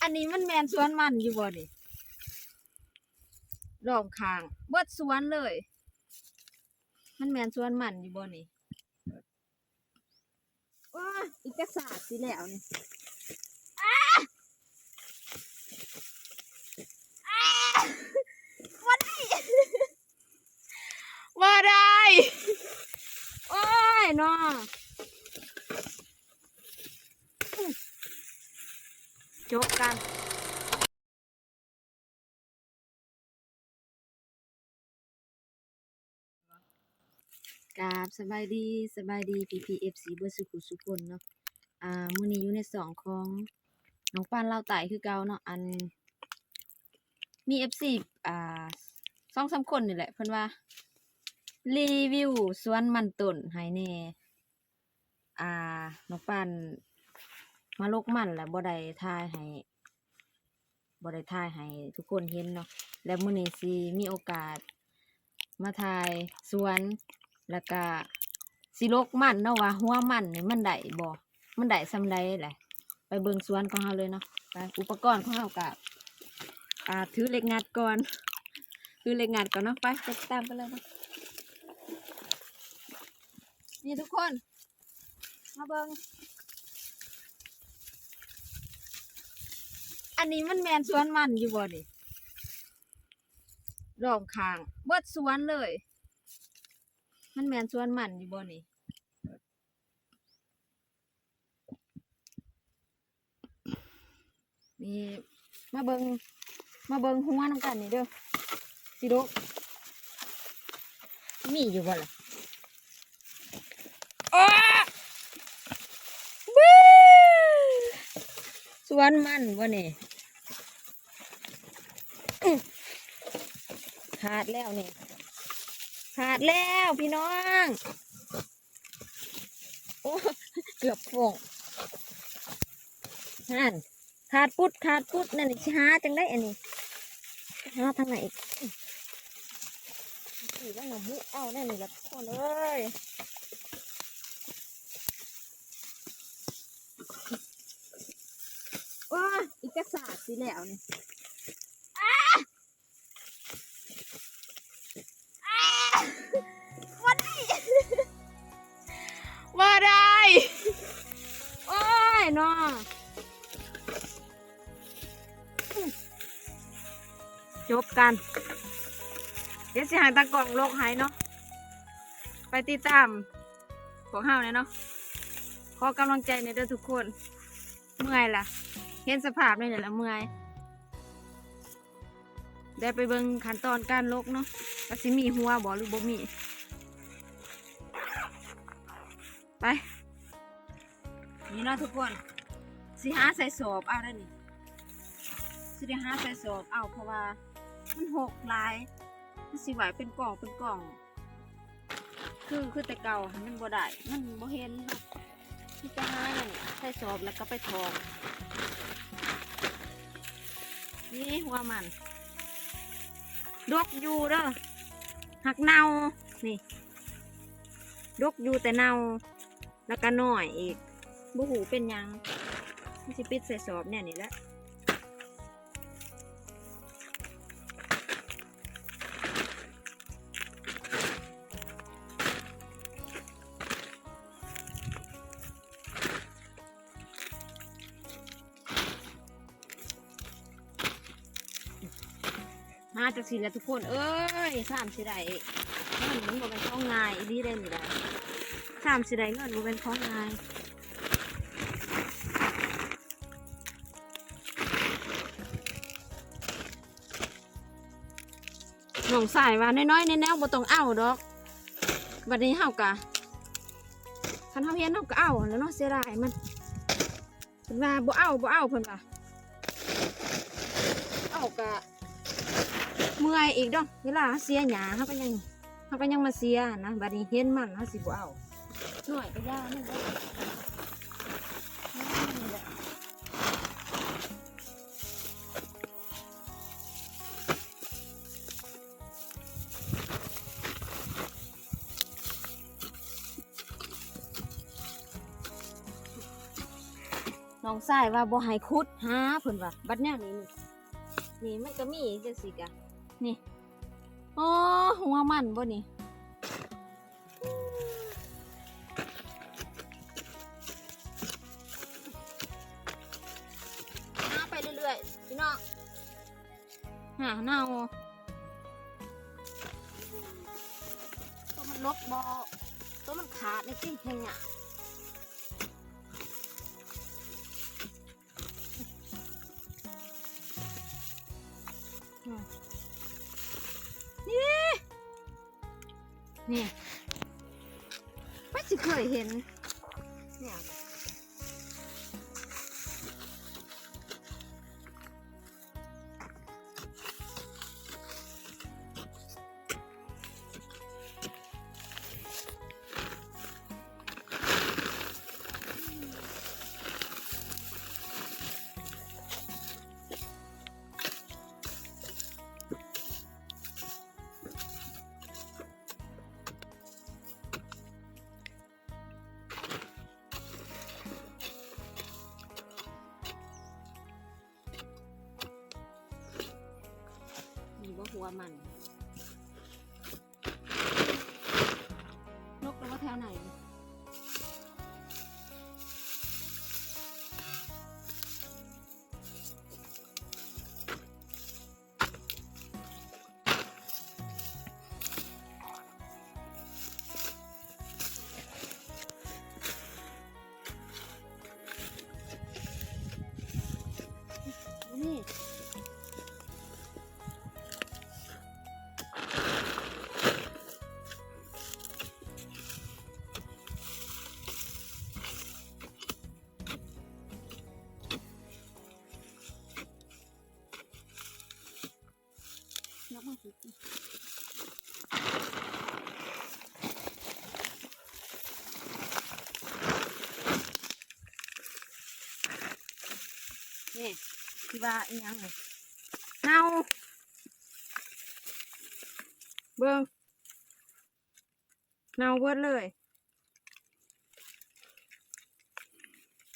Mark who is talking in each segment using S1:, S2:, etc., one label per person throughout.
S1: อันนี้มันแมนสวนมันอยู่บ่นี่ล้อมข้างเบิดสวนเลยมันแมนสวนมันอยู่บ่นี่ว้าอีกกระสาดสิแล้วนี่วันนี้ว่าได้โอ้ยเนาะจบกันกราบสบายดีPPFC เบอร์สุขุสุคนเนาะมื้อนี้อยู่ในสองของน้องปานเล่าไต่คือเก่าเนาะอันมี FC 2-3 คนนี่แหละเพิ่นว่ารีวิวสวนมันต้นให้แน่น้องปานมาลกมันแล้วบ่ได้ถ่ายให้ทุกคนเห็นเนาะแล้วมื้อนี้สิมีโอกาสมาถ่ายสวนแล้วก็สิลกมันเนาะว่าหัวมันนี่มันได้บ่มันได้ส่ำใดแหละไปเบิ่งสวนของเฮาเลยเนาะไปอุปกรณ์ของเฮาก็ถือเหล็กงัดก่อนถือเหล็กงัดก่อนเนาะไปตามไปเลยเนาะนี่ทุกคนมาเบิ่งอันนี้มันแมนสวนมันอยู่บ่นี่ล้อมข้างเบิดสวนเลยมันแมนสวนมันอยู่บ่นี่นี่มาเบิ่งหัวนำกันนี่เด้อสิโดมีอยู่บ่ล่ะบู๊สวนมันบ่นี่ขาดแล้วนี่ขาดแล้วพี่น้องโอ้เกือบฟงนั่นขาดปุ๊ดนั่นนี่สิหาจังได้อันนี้หาทางไหนอีกสี่ว่าหนูมุเอาแน่นี่ละคนเอ้ยว้าอีกกระสาดสิแล้วนี่วันนี้ว่าได้โอ้ยเนาะจบกันเดี๋ยวสิหายตากล่องโลกหายเนาะไปติดตามของเฮาเนี่ยเนาะขอกำลังใจในเด้อทุกคนเมื่อยล่ะเห็นสภาพนี่แหละเมื่อยได้ไปเบิ่งขั้นตอนการลกเนาะว่าสิมีหัวบ่หรือบ่มีไปนี่เนาะทุกคนสิหาใส่สอบเอาได้นี่สิได้หาใส่สอบเอาเพราะว่ามันหกหลายมันสิไหวเป็นกล่องคือแต่เก่ามันบ่ได้มันบ่เห็นเนาะที่จะหาอย่างใส่สอบแล้วก็ไปทองนี่หัวมันดกอยู่เด้อหักเน่านี่ดกอยู่แต่เน่าแล้วก็น้อยอีกบุหูเป็นยังมันสิปิดใส่สอบเนี่ยนี่แหละมาจากสิแล้วทุกคนเอ้ย3สิได้เงินมันบ่เป็นของง่ายดีได้นี่ได้3สิได้เงินบ่เป็นของง่ายหนองสายว่าน้อยๆแนวบ่ต้องเอาดอกบัดนี้เฮากะคันเฮาเฮ็ดเฮาก็เอาแล้วเนาะเสียดายมันเพิ่นว่าบ่เอาเพิ่นว่าเอากะเมื่อยอีกดอกเวลาเสียหญ้าเฮาก็ยังมาเสียนะบัดนี้เห็นมันเฮาสิบ่เอาหน่อยก็ย่านั่นแหละน น้องชายว่าบ่ให้ขุดหาเพิ่นว่าบัดแนวนี้นี่มันก็มีจังซี่กะนี่อ๋อหัวมันบ่นี่หาไปเรื่อยๆพี่น้องหาเน่าตัวมันลกบ่ตัวมันขาดนี่สิแห่งหยานี่ไม่สิเคยเห็นเนี่ยหัวมันนกแล้วว่าแถวไหนนี่นกมาสินี่ที่ว่าอีหยังเลยเน่าเบิ่งเน่าเบิดเลย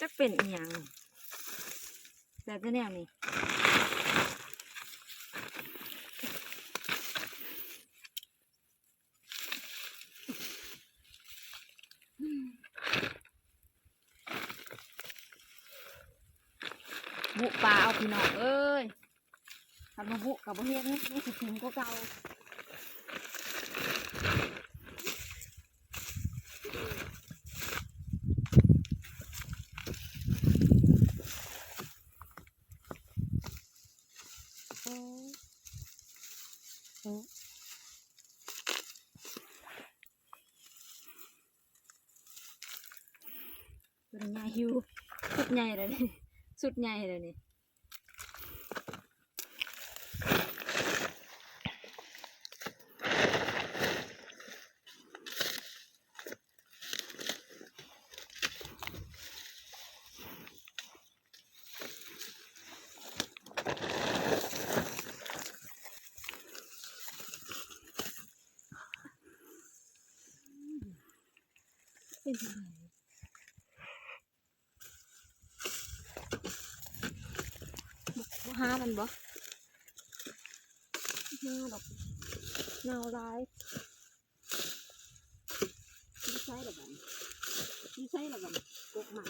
S1: จะเป็นอีหยังแต่จะแนวนี้บุปลาเอาพี่น้องเอ้ยทำมาบุกับบ่เฮ็ดนี่สิถึงก็เก่าตัวใหญ่อยู่สุดใหญ่เลยนี่สุดใหญ่เลยนี่เป็นยังไงบ่หามันบ่หาดอกเงาลายไม่ใช่หรอกมันไม่ใช่หรอกมันกกมัน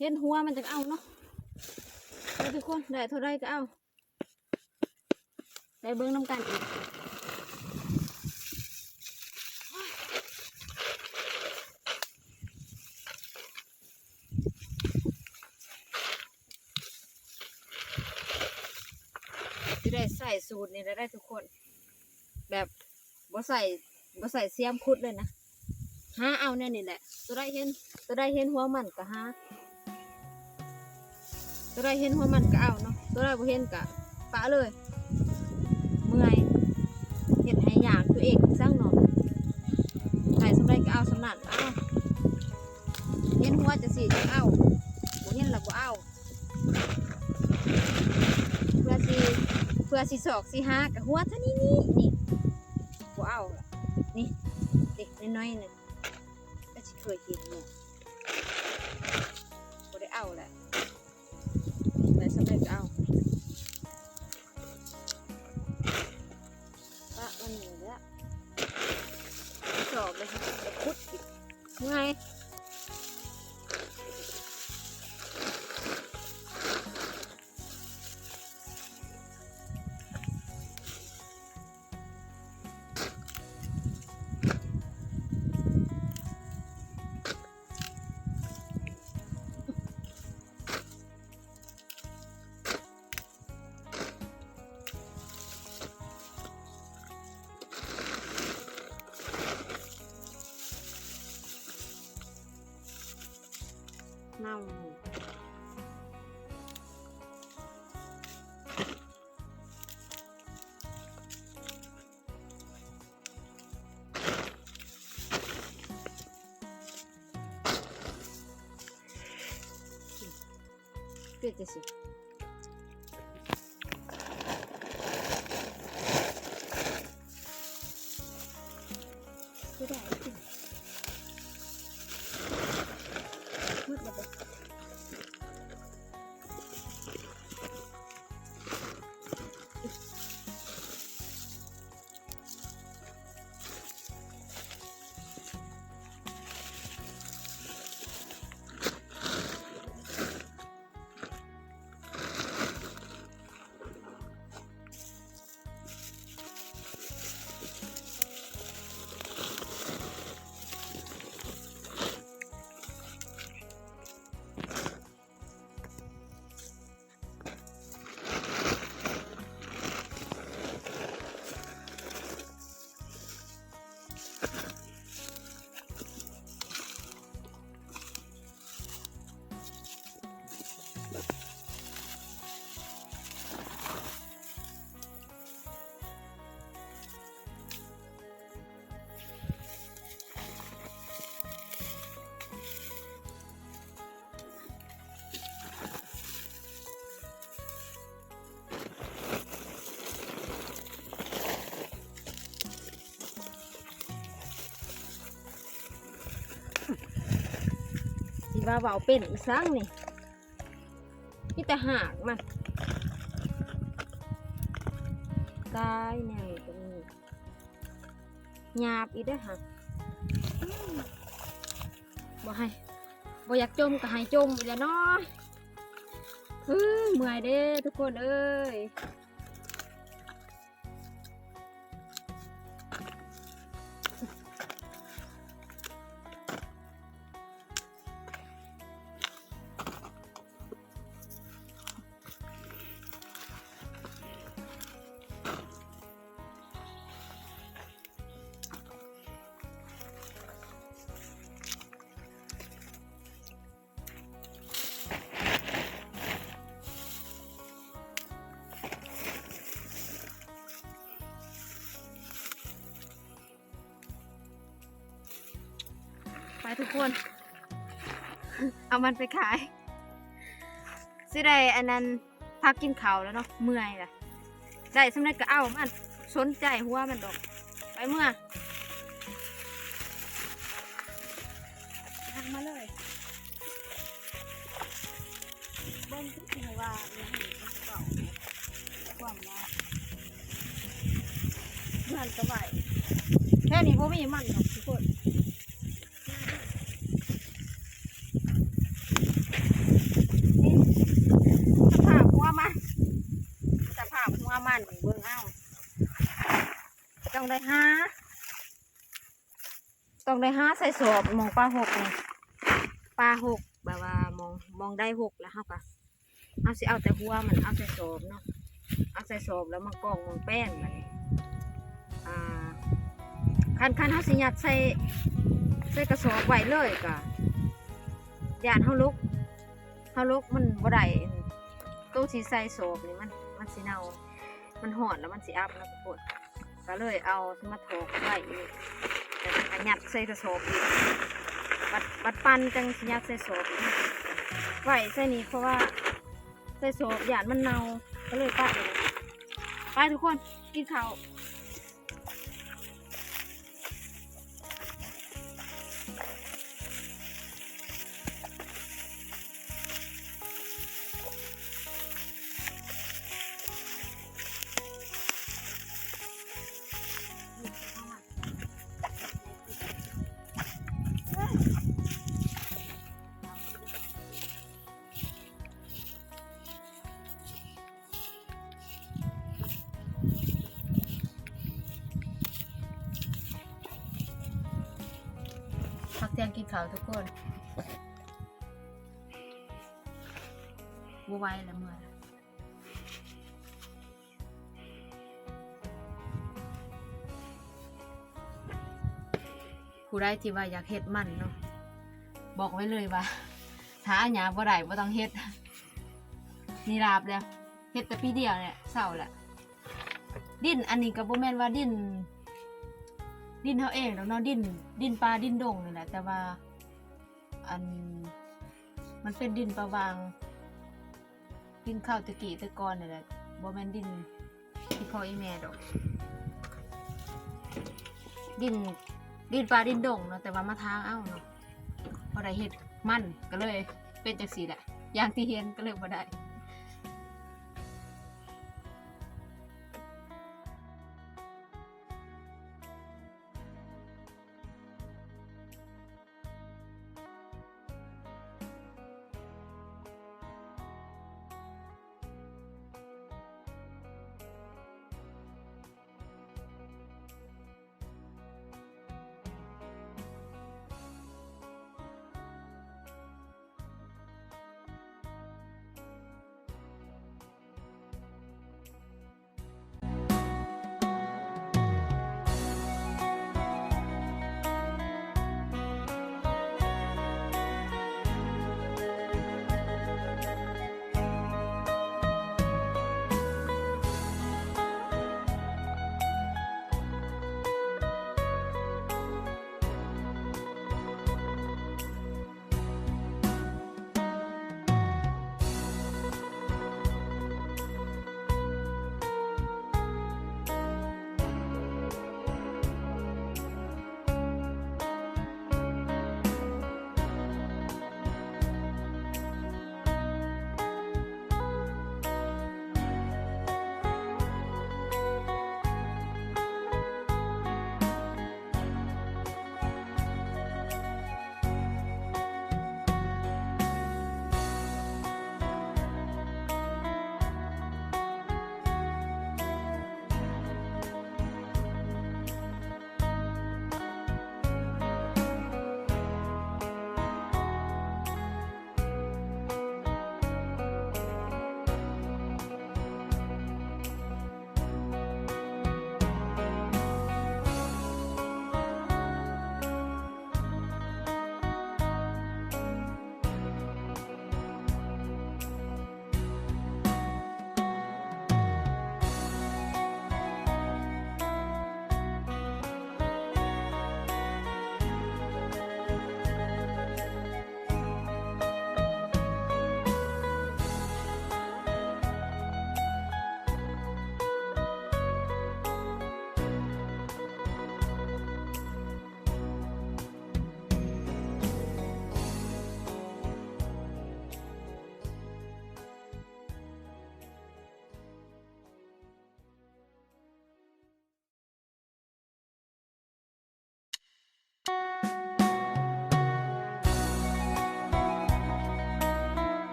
S1: เห็นหัวมันจะเอาเนาะทุกคนได้เท่าไรก็เอาได้เบิ้งน้ำกันอีกที่ได้ใส่สูตรนี่ได้ทุกคนแบบบ่ใส่เสียมคุดเลยนะหาเอาเนี่ยนี่แหละตัวได้เห็นหัวมันก็หาตัวได้เห็นหัวมันก็เอาเนาะตัวได้บ่เห็นก็ปะเลยเมื่อยเห็นให้อยากตัวเองสร้างหนอใส่สำไรก็เอาสำนักเอาเห็นหัวจะสิจะเอาบ่เห็นแล้วบ่เอา ผื่อสิศอกสิหากับหัวเท่านี้นี่บ่เอาล่ะนี่เด็กน้อยๆนึงก็สิเคยกินเนี่ยบ่ได้เอาแหละแต่สำเร็จก็เอาปะมันหนึ่งแล้วสอบเลยจะคุดอีกไงเน่าเปรี้ยวจะสิไม่ได้สิมืดเลยว่าเบาเป็นอีสังนี่นี่แต่หากมันกายแนวตรงนี้หยาบอีกได้อค่ะบ่ให้บ่อยากจมก็ให้จมอีกแล้วเนาะเมื่อยเด้ทุกคนเอ้ยไปทุกคนเอามันไปขายสิได้อันนั้นพักกินข้าวแล้วเนาะเมื่อยล่ะได้สำเร็จก็เอามันสนใจหัวมันดอกไปเมื่อทำมาเลยเบิ้งทุกทีว่าเนี่ยมันจะเก่าความว่ามันก็ไหวแค่นี้พวกไม่มันหรอกทุกคนมันเบิ่งเอาต้องได้ห้าใส่สอบมองปลาหกนี่ปลาหกแบบว่ามองได้หกแล้วค่ะเอาสิเอาแต่หัวมันเอาใส่สอบเนาะเอาใส่สอบแล้วมันกองมองแป้งมันคันเขาสิยัดใส่กระสอบไว้เลยก็ย่านเขาลุกมันบ่ได้ตู้สีใส่สอบนี่มันสิเน่ามันหอดแล้วมันสิอัพนะทุกคนก็เลยเอาสมาถกไว้อีกแต่ยัดใส่กระสอบอีกบัดปันจังสิยัดใส่สอบอีกไว้ใส่นี้เพราะว่าใส่สอบหยาดมันเน่าก็เลยปัด ไปทุกคนกินข้าว
S2: พักเที่ยงกินข้าวทุกคนบัวไว้แล้วเมื่อผู้ใดที่ว่าอยากเฮ็ดมันเนาะบอกไว้เลยว่าถ้าอันหยาบ่ได้บ่ต้องเฮ็ดนี่ลาบแล้วเฮ็ดแต่ปีเดียวเนี่ยเศร้าแหละดินอันนี้ก็บ่แม่นว่าดินเฮาเองดอกเนาะดินปลาดินดงนี่แหละแต่ว่าอันมันเป็นดินประวางดินข้าวตะกี้ตะกอนนี่แหละบ่แม่นดินที่พ่ออีแม่ดอกดินปลาดินดงเนาะแต่ว่ามาทางเอ้าเนาะพอได้เฮ็ดมันก็เลยเป็นจังซี่แหละอย่างที่เห็นก็เลยบ่ได้